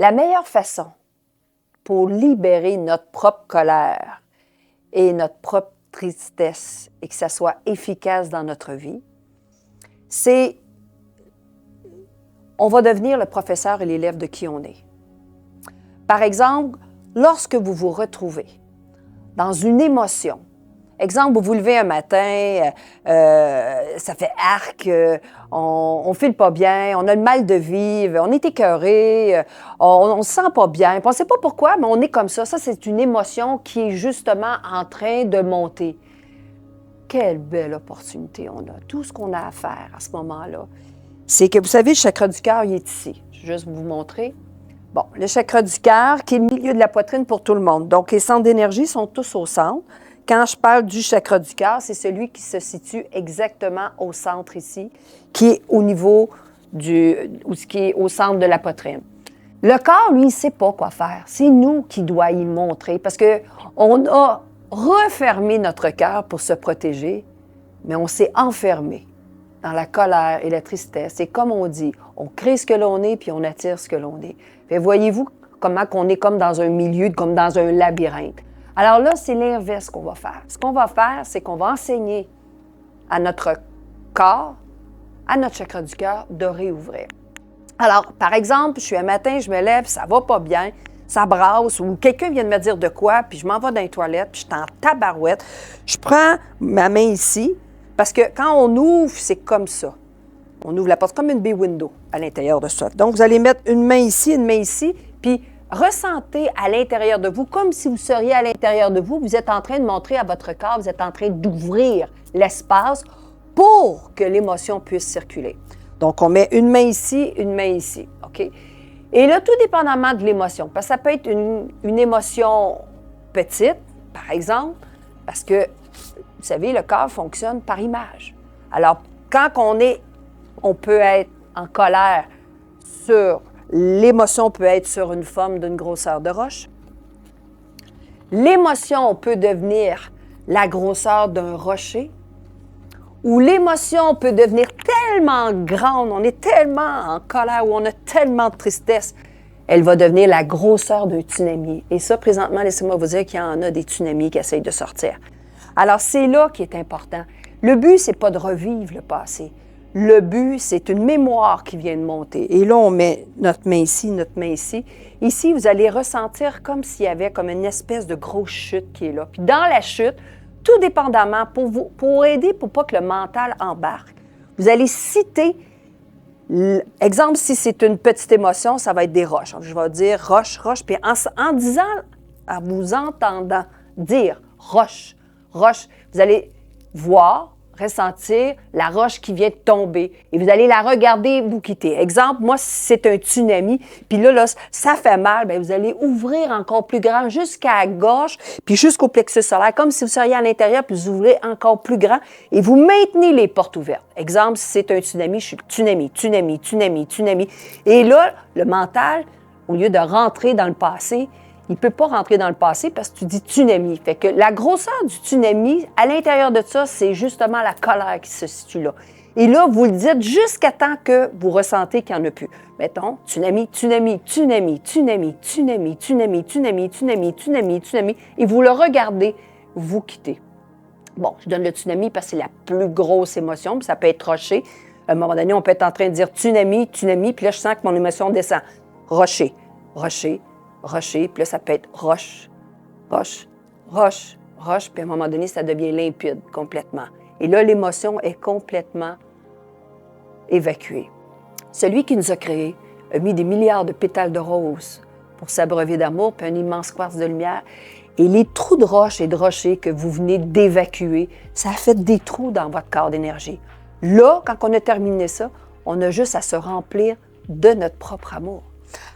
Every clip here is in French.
La meilleure façon pour libérer notre propre colère et notre propre tristesse et que ça soit efficace dans notre vie, c'est on va devenir le professeur et l'élève de qui on est. Par exemple, lorsque vous vous retrouvez dans une émotion, exemple, vous vous levez un matin, ça fait arc, on ne file pas bien, on a le mal de vivre, on est écœuré, on ne se sent pas bien, on ne sait pas pourquoi, mais on est comme ça. Ça, c'est une émotion qui est justement en train de monter. Quelle belle opportunité on a. Tout ce qu'on a à faire à ce moment-là, c'est que, vous savez, le chakra du cœur, il est ici. Je vais juste vous montrer. Bon, le chakra du cœur, qui est le milieu de la poitrine pour tout le monde. Donc, les centres d'énergie sont tous au centre. Quand je parle du chakra du cœur, c'est celui qui se situe exactement au centre ici, qui est au niveau qui est au centre de la poitrine. Le corps, lui, il ne sait pas quoi faire. C'est nous qui doit y montrer parce qu'on a refermé notre cœur pour se protéger, mais on s'est enfermé dans la colère et la tristesse. Et comme on dit, on crée ce que l'on est puis on attire ce que l'on est. Fait, voyez-vous comment on est comme dans un milieu, comme dans un labyrinthe. Alors là, c'est l'inverse qu'on va faire. Ce qu'on va faire, c'est qu'on va enseigner à notre corps, à notre chakra du cœur, de réouvrir. Alors, par exemple, je suis un matin, je me lève, ça va pas bien, ça brasse, ou quelqu'un vient de me dire de quoi, puis je m'en vais dans les toilettes, puis je suis en tabarouette. Je prends ma main ici, parce que quand on ouvre, c'est comme ça. On ouvre la porte comme une bay window à l'intérieur de ça. Donc, vous allez mettre une main ici, puis ressentez à l'intérieur de vous, comme si vous seriez à l'intérieur de vous, vous êtes en train de montrer à votre corps, vous êtes en train d'ouvrir l'espace pour que l'émotion puisse circuler. Donc, on met une main ici, OK? Et là, tout dépendamment de l'émotion, parce que ça peut être une émotion petite, par exemple, parce que, vous savez, le corps fonctionne par image. Alors, quand on peut être en colère sur l'émotion peut être sur une forme d'une grosseur de roche. L'émotion peut devenir la grosseur d'un rocher. Ou l'émotion peut devenir tellement grande, on est tellement en colère ou on a tellement de tristesse, elle va devenir la grosseur d'un tsunami. Et ça, présentement, laissez-moi vous dire qu'il y en a des tsunamis qui essayent de sortir. Alors, c'est là qui est important. Le but, c'est pas de revivre le passé. Le but, c'est une mémoire qui vient de monter. Et là, on met notre main ici, notre main ici. Ici, vous allez ressentir comme s'il y avait comme une espèce de grosse chute qui est là. Puis dans la chute, tout dépendamment, pour aider, pour pas que le mental embarque, vous allez citer, exemple, si c'est une petite émotion, ça va être des roches. Je vais dire roche, roche, puis en disant, en vous entendant dire roche, roche, vous allez voir, ressentir la roche qui vient de tomber et vous allez la regarder vous quitter. Exemple, moi, si c'est un tsunami, puis là, ça fait mal, bien, vous allez ouvrir encore plus grand jusqu'à la gorge, puis jusqu'au plexus solaire, comme si vous seriez à l'intérieur, puis vous ouvrez encore plus grand et vous maintenez les portes ouvertes. Exemple, si c'est un tsunami, je suis tsunami, tsunami, tsunami, tsunami. Et là, le mental, au lieu de rentrer dans le passé, il ne peut pas rentrer dans le passé parce que tu dis tsunami. Fait que la grosseur du tsunami, à l'intérieur de ça, c'est justement la colère qui se situe là. Et là, vous le dites jusqu'à temps que vous ressentez qu'il n'y en a plus. Mettons, tsunami, tsunami, tsunami, tsunami, tsunami, tsunami, tsunami, tsunami, tsunami, tsunami, et vous le regardez, vous quittez. Bon, je donne le tsunami parce que c'est la plus grosse émotion, puis ça peut être rocher. À un moment donné, on peut être en train de dire tsunami, tsunami, puis là, je sens que mon émotion descend. Rocher, rocher, rocher, puis là, ça peut être roche, roche, roche, roche, puis à un moment donné, ça devient limpide complètement. Et là, l'émotion est complètement évacuée. Celui qui nous a créés a mis des milliards de pétales de rose pour s'abreuver d'amour, puis un immense quartz de lumière. Et les trous de roche et de rocher que vous venez d'évacuer, ça a fait des trous dans votre corps d'énergie. Là, quand on a terminé ça, on a juste à se remplir de notre propre amour.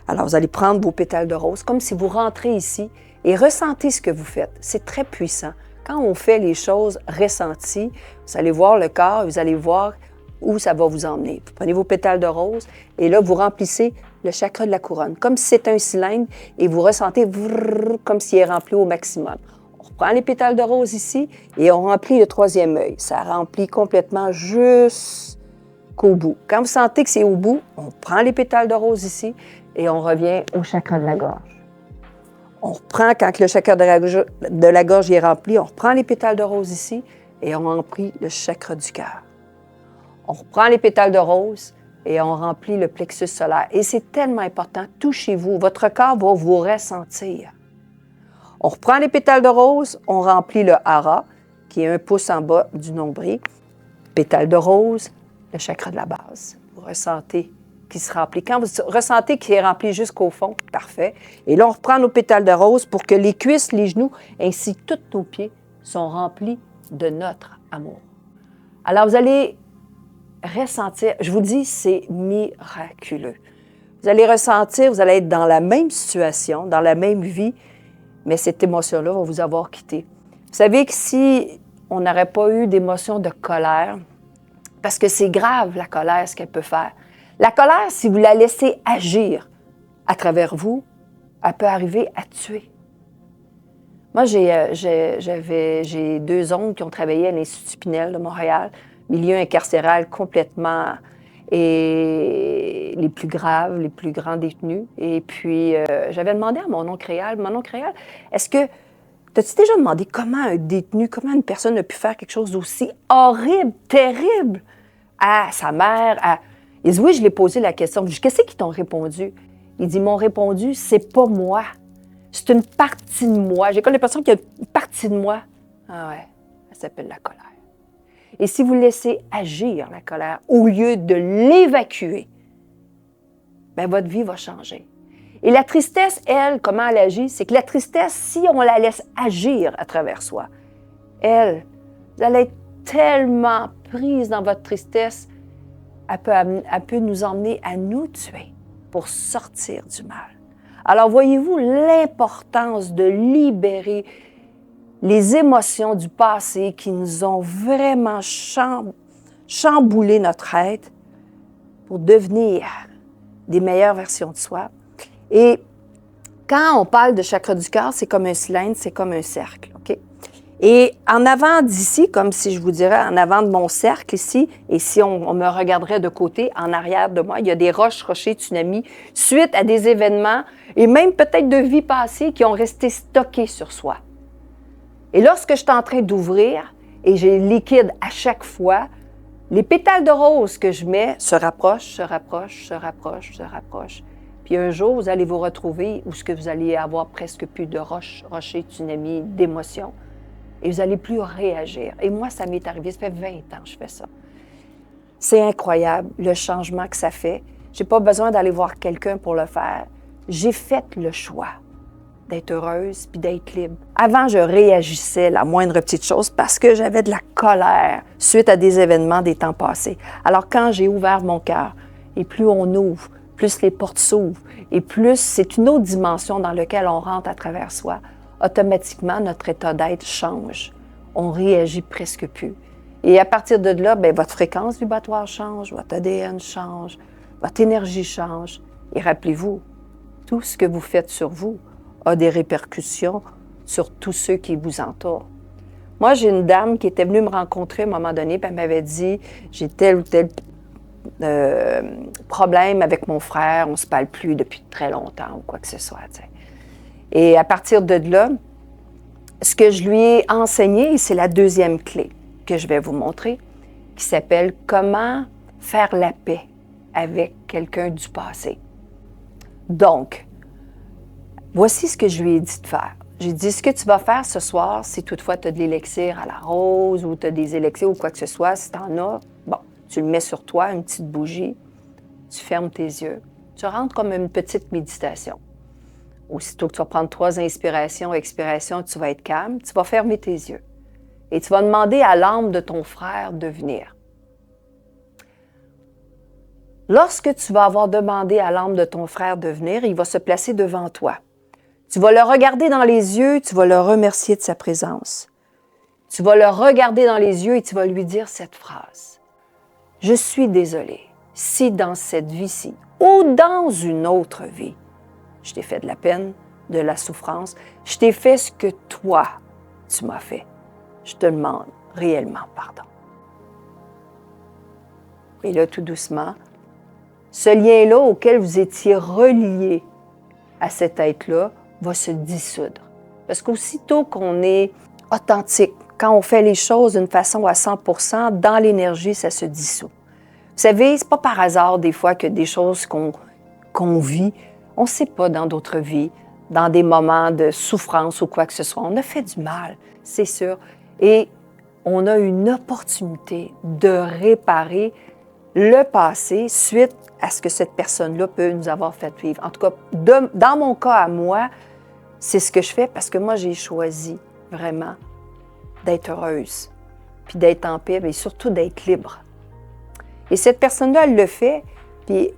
Alors, vous allez prendre vos pétales de rose comme si vous rentrez ici et ressentez ce que vous faites. C'est très puissant. Quand on fait les choses ressenties, vous allez voir le corps, vous allez voir où ça va vous emmener. Vous prenez vos pétales de rose et là, vous remplissez le chakra de la couronne, comme si c'était un cylindre et vous ressentez comme s'il est rempli au maximum. On reprend les pétales de rose ici et on remplit le troisième œil. Ça remplit complètement jusqu'au bout. Quand vous sentez que c'est au bout, on prend les pétales de rose ici et on revient au chakra de la gorge. On reprend, quand le chakra de la gorge est rempli, on reprend les pétales de rose ici et on remplit le chakra du cœur. On reprend les pétales de rose et on remplit le plexus solaire. Et c'est tellement important, touchez-vous, votre corps va vous ressentir. On reprend les pétales de rose, on remplit le hara, qui est 1 pouce en bas du nombril. Pétales de rose, le chakra de la base. Vous ressentez qui se remplit. Quand vous ressentez qu'il est rempli jusqu'au fond, parfait. Et là, on reprend nos pétales de rose pour que les cuisses, les genoux, ainsi que tous nos pieds sont remplis de notre amour. Alors, vous allez ressentir, je vous dis, c'est miraculeux. Vous allez ressentir, vous allez être dans la même situation, dans la même vie, mais cette émotion-là va vous avoir quitté. Vous savez que si on n'aurait pas eu d'émotion de colère, parce que c'est grave, la colère, ce qu'elle peut faire. La colère, si vous la laissez agir à travers vous, elle peut arriver à tuer. Moi, j'ai 2 oncles qui ont travaillé à l'Institut Pinel de Montréal, milieu incarcéral complètement, et les plus graves, les plus grands détenus. Et puis, j'avais demandé à mon oncle Réal, est-ce que, t'as-tu déjà demandé comment un détenu, comment une personne a pu faire quelque chose d'aussi horrible, terrible à sa mère? Il dit, oui, je l'ai posé la question. Je dis, qu'est-ce qu'ils t'ont répondu? Il dit, ils m'ont répondu, c'est pas moi. C'est une partie de moi. J'ai comme l'impression qu'il y a une partie de moi. Ah ouais, elle s'appelle la colère. Et si vous laissez agir la colère au lieu de l'évacuer, bien, votre vie va changer. Et la tristesse, elle, comment elle agit? C'est que la tristesse, si on la laisse agir à travers soi, elle, vous allez être tellement prise dans votre tristesse, elle peut nous emmener à nous tuer pour sortir du mal. Alors, voyez-vous l'importance de libérer les émotions du passé qui nous ont vraiment chamboulé notre être pour devenir des meilleures versions de soi. Et quand on parle de chakra du cœur, c'est comme un cylindre, c'est comme un cercle, OK? Et en avant d'ici, comme si je vous dirais en avant de mon cercle ici, et si on me regarderait de côté, en arrière de moi, il y a des rochers, tsunamis, suite à des événements et même peut-être de vies passées qui ont resté stockés sur soi. Et lorsque je suis en train d'ouvrir et j'ai le liquide à chaque fois, les pétales de rose que je mets se rapprochent, se rapprochent, se rapprochent, se rapprochent. Puis un jour, vous allez vous retrouver où ce que vous allez avoir presque plus de rochers, tsunamis, d'émotions. Et vous n'allez plus réagir. Et moi, ça m'est arrivé, ça fait 20 ans que je fais ça. C'est incroyable, le changement que ça fait. Je n'ai pas besoin d'aller voir quelqu'un pour le faire. J'ai fait le choix d'être heureuse puis d'être libre. Avant, je réagissais à la moindre petite chose parce que j'avais de la colère suite à des événements des temps passés. Alors, quand j'ai ouvert mon cœur, et plus on ouvre, plus les portes s'ouvrent, et plus c'est une autre dimension dans laquelle on rentre à travers soi, automatiquement, notre état d'être change. On réagit presque plus. Et à partir de là, bien, votre fréquence vibratoire change, votre ADN change, votre énergie change. Et rappelez-vous, tout ce que vous faites sur vous a des répercussions sur tous ceux qui vous entourent. Moi, j'ai une dame qui était venue me rencontrer à un moment donné, puis elle m'avait dit, j'ai tel ou tel problème avec mon frère, on ne se parle plus depuis très longtemps ou quoi que ce soit, t'sais. Et à partir de là, ce que je lui ai enseigné, c'est la deuxième clé que je vais vous montrer, qui s'appelle « Comment faire la paix avec quelqu'un du passé ». Donc, voici ce que je lui ai dit de faire. J'ai dit, ce que tu vas faire ce soir, si toutefois tu as de l'élixir à la rose ou tu as des élixirs ou quoi que ce soit, si tu en as, bon, tu le mets sur toi, une petite bougie, tu fermes tes yeux, tu rentres comme une petite méditation. Aussitôt que tu vas prendre 3 inspirations, expirations, tu vas être calme, tu vas fermer tes yeux. Et tu vas demander à l'âme de ton frère de venir. Lorsque tu vas avoir demandé à l'âme de ton frère de venir, il va se placer devant toi. Tu vas le regarder dans les yeux, tu vas le remercier de sa présence. Tu vas le regarder dans les yeux et tu vas lui dire cette phrase. « Je suis désolé, si dans cette vie-ci ou dans une autre vie, je t'ai fait de la peine, de la souffrance. Je t'ai fait ce que toi, tu m'as fait. Je te demande réellement pardon. » Et là, tout doucement, ce lien-là auquel vous étiez relié à cet être-là va se dissoudre. Parce qu'aussitôt qu'on est authentique, quand on fait les choses d'une façon à 100 % dans l'énergie, ça se dissout. Vous savez, c'est pas par hasard des fois que des choses qu'on vit, on ne sait pas dans d'autres vies, dans des moments de souffrance ou quoi que ce soit. On a fait du mal, c'est sûr. Et on a une opportunité de réparer le passé suite à ce que cette personne-là peut nous avoir fait vivre. En tout cas, dans mon cas à moi, c'est ce que je fais parce que moi, j'ai choisi vraiment d'être heureuse, puis d'être en paix, mais surtout d'être libre. Et cette personne-là, elle le fait, puis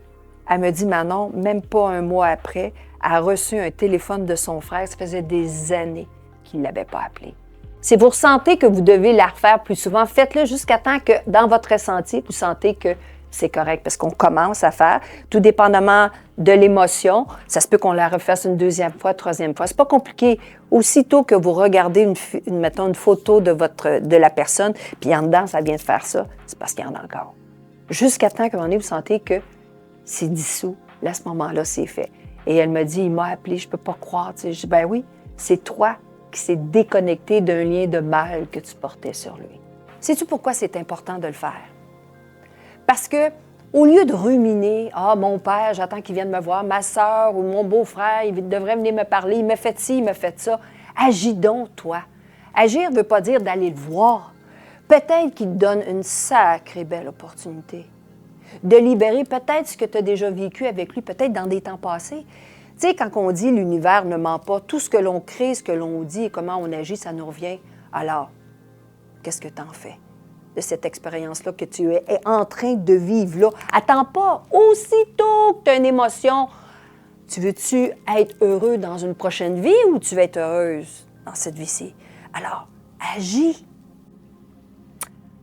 elle me dit, Manon, même pas un mois après, elle a reçu un téléphone de son frère. Ça faisait des années qu'il ne l'avait pas appelé. Si vous ressentez que vous devez la refaire plus souvent, faites-le jusqu'à temps que, dans votre ressenti, vous sentez que c'est correct, parce qu'on commence à faire, tout dépendamment de l'émotion. Ça se peut qu'on la refasse une deuxième fois, troisième fois. C'est pas compliqué. Aussitôt que vous regardez, mettons, une photo de la personne, puis en dedans, ça vient de faire ça, c'est parce qu'il y en a encore. Jusqu'à temps qu'à un moment donné, vous sentez que c'est dissous. Là, à ce moment-là, c'est fait. Et elle me dit, il m'a appelé, je peux pas croire. Tu sais, je dis, ben oui, c'est toi qui s'est déconnecté d'un lien de mal que tu portais sur lui. Sais-tu pourquoi c'est important de le faire? Parce que, au lieu de ruminer, ah, mon père, j'attends qu'il vienne me voir, ma sœur ou mon beau-frère, il devrait venir me parler, il me fait ci, il me fait ça. Agis donc, toi. Agir ne veut pas dire d'aller le voir. Peut-être qu'il te donne une sacrée belle opportunité de libérer peut-être ce que tu as déjà vécu avec lui, peut-être dans des temps passés. Tu sais, quand on dit l'univers ne ment pas, tout ce que l'on crée, ce que l'on dit et comment on agit, ça nous revient. Alors, qu'est-ce que tu en fais de cette expérience-là que tu es en train de vivre là? Attends pas, aussitôt que tu as une émotion, tu veux-tu être heureux dans une prochaine vie ou tu veux être heureuse dans cette vie-ci? Alors, agis.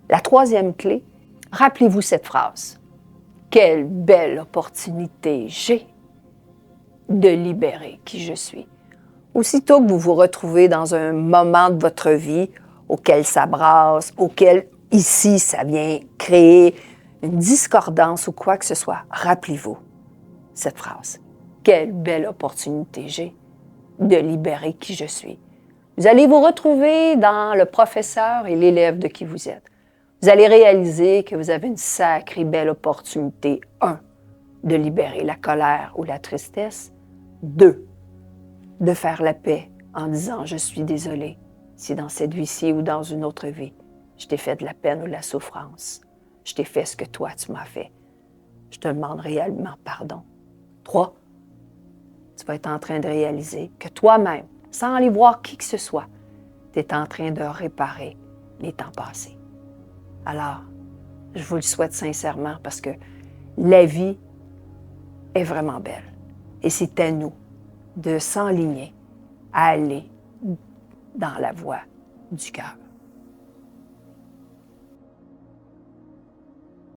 La troisième clé, rappelez-vous cette phrase. Quelle belle opportunité j'ai de libérer qui je suis. Aussitôt que vous vous retrouvez dans un moment de votre vie auquel ça brasse, auquel ici ça vient créer une discordance ou quoi que ce soit, rappelez-vous cette phrase. Quelle belle opportunité j'ai de libérer qui je suis. Vous allez vous retrouver dans le professeur et l'élève de qui vous êtes. Vous allez réaliser que vous avez une sacrée belle opportunité. 1, de libérer la colère ou la tristesse. 2, de faire la paix en disant « Je suis désolé si dans cette vie-ci ou dans une autre vie, je t'ai fait de la peine ou de la souffrance. Je t'ai fait ce que toi, tu m'as fait. Je te demande réellement pardon. » 3, tu vas être en train de réaliser que toi-même, sans aller voir qui que ce soit, tu es en train de réparer les temps passés. Alors, je vous le souhaite sincèrement parce que la vie est vraiment belle. Et c'est à nous de s'enligner à aller dans la voie du cœur.